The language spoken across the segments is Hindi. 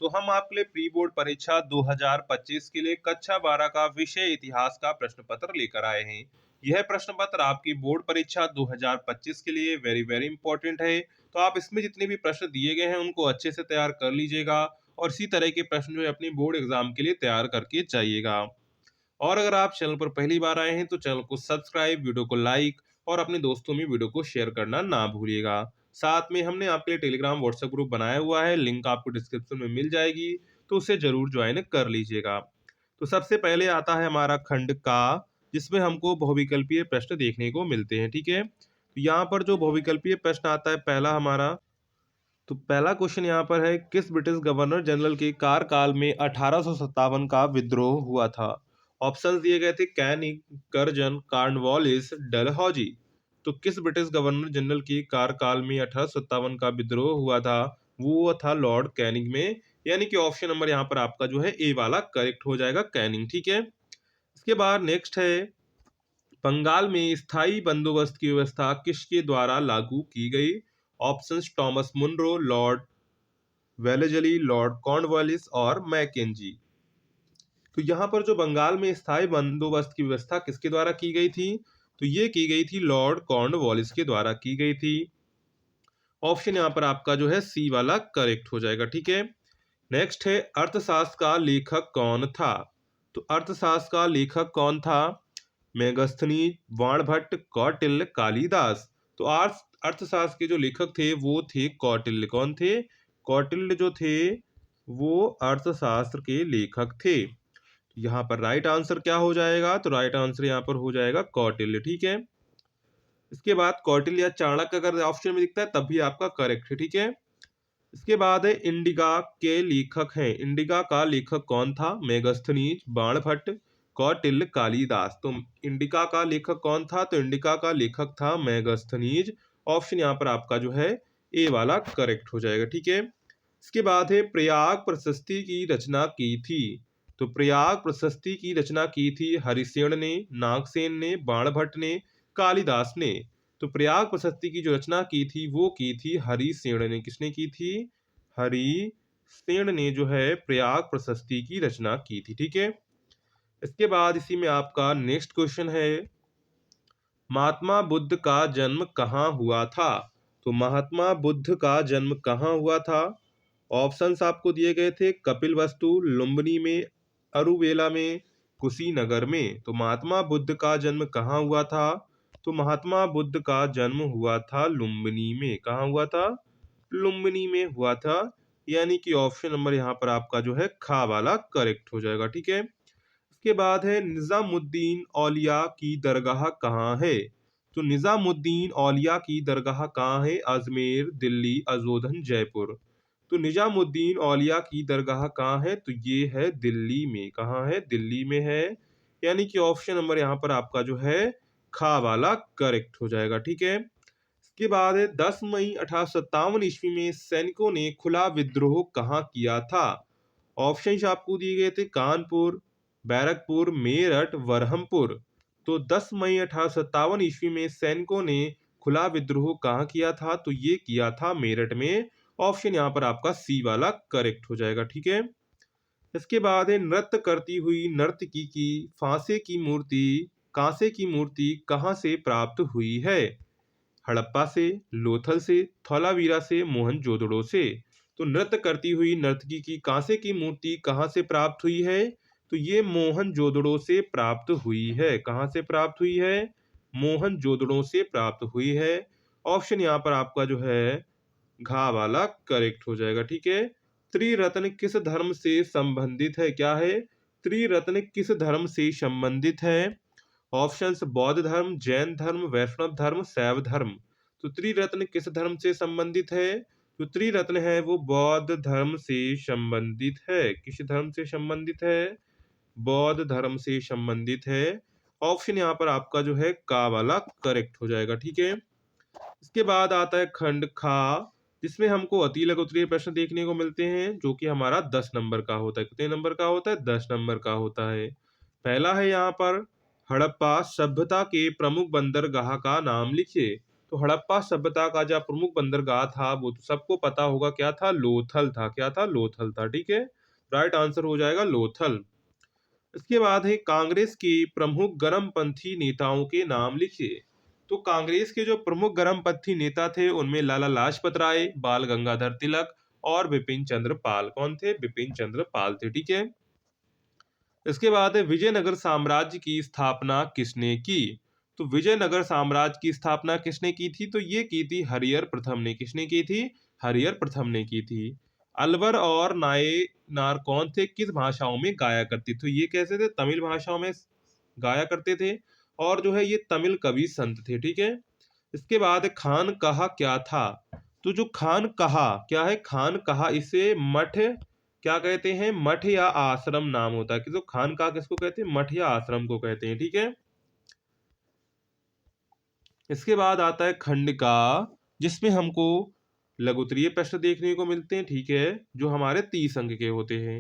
तो हम आपके लिए प्री बोर्ड परीक्षा 2025 के लिए कक्षा 12 का विषय इतिहास का प्रश्न पत्र लेकर आए हैं। यह प्रश्न पत्र आपकी बोर्ड परीक्षा 2025 के लिए वेरी वेरी इंपॉर्टेंट है। तो आप इसमें जितने भी प्रश्न दिए गए हैं उनको अच्छे से तैयार कर लीजिएगा और इसी तरह के प्रश्न जो है अपनी बोर्ड एग्जाम के लिए तैयार करके जाइएगा। और अगर आप चैनल पर पहली बार आए हैं तो चैनल को सब्सक्राइब, वीडियो को लाइक और अपने दोस्तों में वीडियो को शेयर करना ना भूलिएगा। साथ में हमने आपके लिए टेलीग्राम व्हाट्सएप ग्रुप बनाया हुआ है, लिंक आपको डिस्क्रिप्शन में मिल जाएगी, तो उसे जरूर ज्वाइन कर लीजिएगा। तो सबसे पहले आता है हमारा खंड का, जिसमें हमको बहुविकल्पीय प्रश्न देखने को मिलते हैं। ठीक है, तो यहाँ पर जो बहुविकल्पीय प्रश्न आता है पहला हमारा, तो पहला क्वेश्चन यहाँ पर है, किस ब्रिटिश गवर्नर जनरल के कार्यकाल में 1857 का विद्रोह हुआ था? ऑप्शंस दिए गए थे, कैनिंग, कर्जन, कॉर्नवालिस, डलहौजी। तो किस ब्रिटिश गवर्नर जनरल के कार्यकाल में 1857 का विद्रोह हुआ था? वो था लॉर्ड कैनिंग में, यानी कि ऑप्शन नंबर यहाँ पर आपका जो है ए वाला करेक्ट हो जाएगा, कैनिंग। ठीक है, इसके बाद नेक्स्ट है, बंगाल में स्थायी बंदोबस्त की व्यवस्था किसके द्वारा लागू की गई? Options, Thomas Munro, Lord Wellesley, Lord Cornwallis और मैकेंजी। तो यहाँ पर जो बंगाल में स्थायी बंदोबस्त की व्यवस्था किसके द्वारा की गई थी? तो ये की गई थी लॉर्ड कॉर्नवालिस के द्वारा की गई थी। ऑप्शन यहाँ पर आपका जो है सी वाला करेक्ट हो जाएगा। ठीक है, नेक्स्ट है, अर्थशास्त्र का लेखक कौन था? तो अर्थशास्त्र का लेखक कौन था? मेगस्थनीज, बाणभट्ट, कौटिल्य, कालिदास। तो अर्थशास्त्र के जो लेखक थे वो थे कौटिल्य। कौन थे? कौटिल्य जो थे वो अर्थशास्त्र के लेखक थे। यहाँ पर राइट आंसर क्या हो जाएगा? तो राइट आंसर यहाँ पर हो जाएगा कौटिल्य। ठीक है, इसके बाद कौटिल्य या चाणक्य अगर ऑप्शन में दिखता है तब भी आपका करेक्ट है। ठीक है, इसके बाद है, इंडिका के लेखक हैं। इंडिका का लेखक कौन था? मेगस्थनीज, बाणभट्ट, कौटिल्य, कालिदास। तो इंडिका का लेखक कौन था? तो इंडिका का लेखक था मेगस्थनीज। ऑप्शन यहाँ पर आपका जो है ए वाला करेक्ट हो जाएगा। ठीक है, इसके बाद है, प्रयाग प्रशस्ति की रचना की थी। तो प्रयाग प्रशस्ति की रचना की थी हरिसेन ने, नागसेन ने, बाणभट्ट ने, कालिदास ने। तो प्रयाग प्रशस्ति की जो रचना की थी वो की थी हरिसेन ने। किसने की थी? हरिसेन ने जो है प्रयाग प्रशस्ति की रचना की थी। ठीक है, इसके बाद इसी में आपका नेक्स्ट क्वेश्चन है, महात्मा बुद्ध का जन्म कहाँ हुआ था? तो महात्मा बुद्ध का जन्म कहाँ हुआ था? ऑप्शंस आपको दिए गए थे, कपिलवस्तु, लुम्बिनी में, अरुवेला में, कुशीनगर में। तो महात्मा बुद्ध का जन्म कहाँ हुआ था? तो महात्मा बुद्ध का जन्म हुआ था लुम्बिनी में। कहाँ हुआ था? लुम्बिनी में हुआ था, यानी कि ऑप्शन नंबर यहाँ पर आपका जो है खा वाला करेक्ट हो जाएगा। ठीक है, इसके बाद है, निजामुद्दीन औलिया की दरगाह कहाँ है? तो निजामुद्दीन औलिया की दरगाह कहाँ है? अजमेर, दिल्ली, अजोधन, जयपुर। तो निजामुद्दीन औलिया की दरगाह कहाँ है? तो ये है दिल्ली में। कहाँ है? दिल्ली में है, यानी कि ऑप्शन नंबर यहाँ पर आपका जो है खा वाला करेक्ट हो जाएगा। ठीक है, इसके बाद है, 10 मई 1857 ईस्वी में सैनिकों ने खुला विद्रोह कहाँ किया था? ऑप्शंस आपको दिए गए थे, कानपुर, बैरकपुर, मेरठ, बरहमपुर। तो 10 मई 1857 ईस्वी में सैनिकों ने खुला विद्रोह कहाँ किया था? तो ये किया था मेरठ में। ऑप्शन यहाँ पर आपका सी वाला करेक्ट हो जाएगा। ठीक है, इसके बाद है, नृत्य करती हुई नर्तकी की कांसे की मूर्ति कहाँ से प्राप्त हुई है? हड़प्पा से, लोथल से, थौलावीरा से, मोहनजोदड़ो से। तो नृत्य करती हुई नर्तकी की कांसे की मूर्ति कहाँ से प्राप्त हुई है? तो ये मोहनजोदड़ो से प्राप्त हुई है। कहाँ से प्राप्त हुई है? मोहनजोदड़ो से प्राप्त हुई है। ऑप्शन यहाँ पर आपका जो है घा वाला करेक्ट हो जाएगा। ठीक है, त्रिरत्न किस धर्म से संबंधित है? क्या है? त्रिरत्न किस धर्म से संबंधित है? ऑप्शंस, बौद्ध धर्म, जैन धर्म, वैष्णव धर्म, शैव धर्म। तो त्रिरत्न किस धर्म से संबंधित है? तो त्रिरत्न है वो बौद्ध धर्म से संबंधित है। किस धर्म से संबंधित है? बौद्ध धर्म से संबंधित है। ऑप्शन यहाँ पर आपका जो है का वाला करेक्ट हो जाएगा। ठीक है, इसके बाद आता है खंड खा, जिसमें हमको अति लघु उत्तरीय प्रश्न देखने को मिलते हैं, जो कि हमारा 10 नंबर का होता है। कितने नंबर का होता है? 10 नंबर का होता है। पहला है यहाँ पर, हड़प्पा सभ्यता के प्रमुख बंदरगाह का नाम लिखिए। तो हड़प्पा सभ्यता का जो प्रमुख बंदरगाह था वो तो सबको पता होगा, क्या था? लोथल था। क्या था? लोथल था। ठीक है, राइट आंसर हो जाएगा लोथल। इसके बाद है कांग्रेस के प्रमुख गर्मपंथी नेताओं के नाम लिखिए। तो कांग्रेस के जो प्रमुख गर्मपंथी नेता थे उनमें लाला लाजपत राय, बाल गंगाधर तिलक और बिपिन चंद्र पाल। कौन थे? बिपिन चंद्र पाल थे। ठीक है, इसके बाद है विजयनगर साम्राज्य की स्थापना किसने की? तो विजयनगर साम्राज्य की स्थापना किसने की थी? तो ये की थी हरिहर प्रथम ने। किसने की थी? हरिहर प्रथम ने की थी। अलवर और नायनार कौन थे? किस भाषाओं में गाया करते थे? ये कैसे थे? तमिल भाषाओं में गाया करते थे और जो है ये तमिल कवि संत थे। ठीक है, इसके बाद खान कहा क्या था? तो जो खान कहा क्या है? खान कहा इसे मठ क्या कहते हैं? मठ या आश्रम नाम होता है। कि तो खान कहा किसको कहते हैं? मठ या आश्रम को कहते हैं। ठीक है, इसके बाद आता है खंडिका, जिसमें हमको लघुत्तरीय प्रश्न देखने को मिलते हैं। ठीक है, जो हमारे 30 अंक के होते हैं।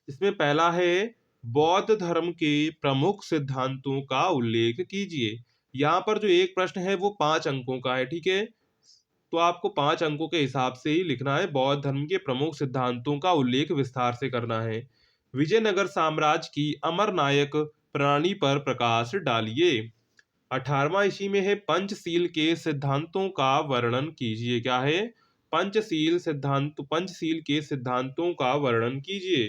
इसमें पहला है बौद्ध धर्म के प्रमुख सिद्धांतों का उल्लेख कीजिए। यहाँ पर जो एक प्रश्न है वो 5 अंकों का है। ठीक है, तो आपको 5 अंकों के हिसाब से ही लिखना है। बौद्ध धर्म के प्रमुख सिद्धांतों का उल्लेख विस्तार से करना है। विजयनगर साम्राज्य की अमरनायक प्रणाली पर प्रकाश डालिए। 18वां इसी में है पंचशील के सिद्धांतों का वर्णन कीजिए। क्या है? पंचशील सिद्धांत, पंचशील के सिद्धांतों का वर्णन कीजिए।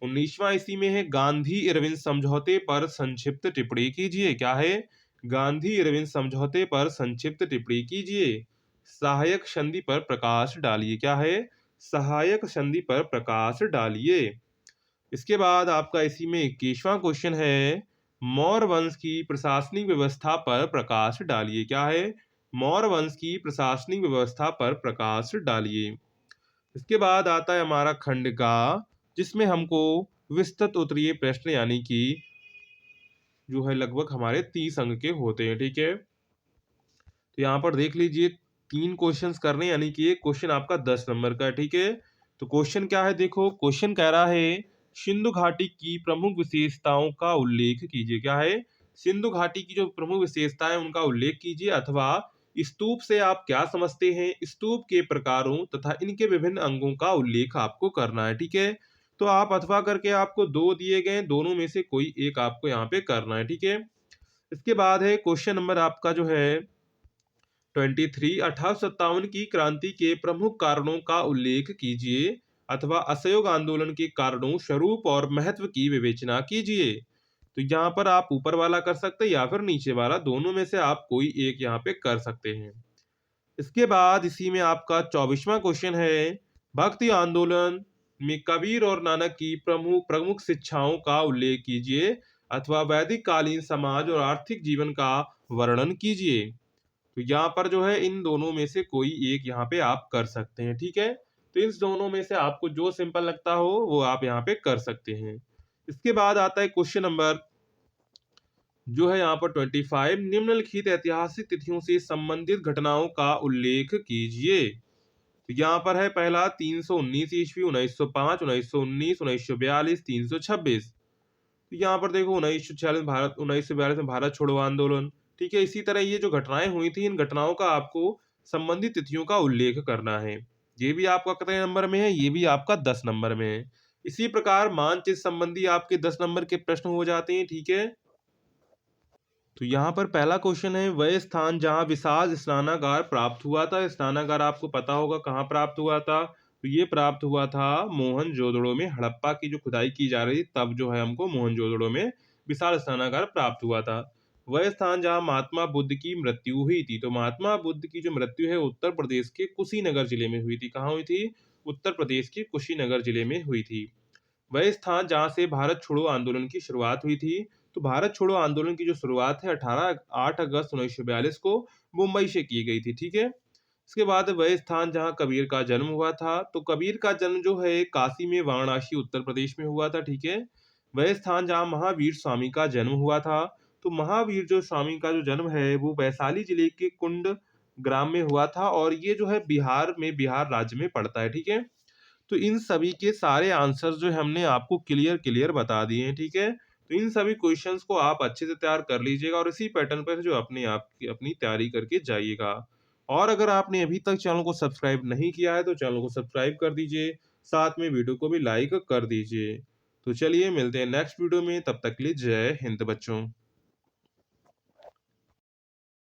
19वां इसी में है गांधी इरविन समझौते पर संक्षिप्त टिप्पणी कीजिए। क्या है? गांधी इरविन समझौते पर संक्षिप्त टिप्पणी कीजिए। सहायक संधि पर प्रकाश डालिए। क्या है? सहायक संधि पर प्रकाश डालिए। इसके बाद आपका इसी में 21वां क्वेश्चन है मौर्य वंश की प्रशासनिक व्यवस्था पर प्रकाश डालिए। क्या है? मौर्य वंश की प्रशासनिक व्यवस्था पर प्रकाश डालिए। इसके बाद आता है हमारा खंडिका, जिसमें हमको विस्तृत उत्तरीय प्रश्न यानी कि जो है लगभग हमारे 30 अंक के होते हैं। ठीक है, तो यहाँ पर देख लीजिए 3 क्वेश्चंस करने यानी कि एक क्वेश्चन आपका 10 नंबर का है। ठीक है, तो क्वेश्चन क्या है? देखो क्वेश्चन कह रहा है सिंधु घाटी की प्रमुख विशेषताओं का उल्लेख कीजिए। क्या है? सिंधु घाटी की जो प्रमुख विशेषताएं हैं उनका उल्लेख कीजिए। अथवा स्तूप से आप क्या समझते हैं? स्तूप के प्रकारों तथा इनके विभिन्न अंगों का उल्लेख आपको करना है। ठीक है, तो आप अथवा करके आपको 2 दिए गए, दोनों में से कोई एक आपको यहाँ पे करना है। ठीक है, इसके बाद है क्वेश्चन नंबर आपका जो है 23 1857 की क्रांति के प्रमुख कारणों का उल्लेख कीजिए अथवा असहयोग आंदोलन के कारणों, स्वरूप और महत्व की विवेचना कीजिए। तो यहाँ पर आप ऊपर वाला कर सकते हैं या फिर नीचे वाला, दोनों में से आप कोई एक यहाँ पे कर सकते हैं। इसके बाद इसी में आपका 24वां क्वेश्चन है भक्ति आंदोलन में कबीर और नानक की प्रमुख प्रमुख शिक्षाओं का उल्लेख कीजिए अथवा वैदिक कालीन समाज और आर्थिक जीवन का वर्णन कीजिए। तो यहाँ पर जो है इन दोनों में से कोई एक यहाँ पे आप कर सकते हैं। ठीक है, तो इन दोनों में से आपको जो सिंपल लगता हो वो आप यहाँ पे कर सकते हैं। इसके बाद आता है क्वेश्चन नंबर जो है यहाँ पर 25 निम्नलिखित ऐतिहासिक तिथियों से संबंधित घटनाओं का उल्लेख कीजिए। तो यहाँ पर है पहला 319 ईस्वी, 1905, 1919, 1942, 326। तो यहाँ पर देखो 1942 में भारत छोड़ो आंदोलन। ठीक है, इसी तरह ये जो घटनाएं हुई थी इन घटनाओं का आपको संबंधित तिथियों का उल्लेख करना है। ये भी आपका कितने नंबर में है? ये भी आपका 10 नंबर में है। इसी प्रकार मानचित्र संबंधी आपके 10 नंबर के प्रश्न हो जाते हैं। ठीक है, तो यहाँ पर पहला क्वेश्चन है वह स्थान जहाँ विशाल स्नानागार प्राप्त हुआ था। स्नानागार आपको पता होगा कहाँ प्राप्त हुआ था? तो ये प्राप्त हुआ था मोहनजोदड़ो में। हड़प्पा की जो खुदाई की जा रही तब जो है हमको मोहनजोदड़ो में विशाल स्नानागार प्राप्त हुआ था। वह स्थान जहाँ महात्मा बुद्ध की मृत्यु हुई थी। तो महात्मा बुद्ध की जो मृत्यु है उत्तर प्रदेश के कुशीनगर जिले में हुई थी। कहाँ हुई थी? उत्तर प्रदेश के कुशीनगर जिले में हुई थी। वह स्थान जहाँ से भारत छोड़ो आंदोलन की शुरुआत हुई थी। तो भारत छोड़ो आंदोलन की जो शुरुआत है 8 अगस्त 1942 को मुंबई से की गई थी। ठीक है, इसके बाद वह स्थान जहाँ कबीर का जन्म हुआ था। तो कबीर का जन्म जो है काशी में वाराणसी उत्तर प्रदेश में हुआ था। ठीक है, वह स्थान जहाँ महावीर स्वामी का जन्म हुआ था। तो महावीर जो स्वामी का जो जन्म है वो वैशाली जिले के कुंड ग्राम में हुआ था और ये जो है बिहार में, बिहार राज्य में पड़ता है। ठीक है, तो इन सभी के सारे आंसर जो है हमने आपको क्लियर क्लियर बता दिए हैं। ठीक है, तो इन सभी क्वेश्चंस को आप अच्छे से तैयार कर लीजिएगा और इसी पैटर्न पर जो अपने आप की अपनी तैयारी करके जाइएगा। और अगर आपने अभी तक चैनल को सब्सक्राइब नहीं किया है तो चैनल को सब्सक्राइब कर दीजिए, साथ में वीडियो को भी लाइक कर दीजिए। तो चलिए मिलते हैं नेक्स्ट वीडियो में, तब तक के लिए जय हिंद बच्चों।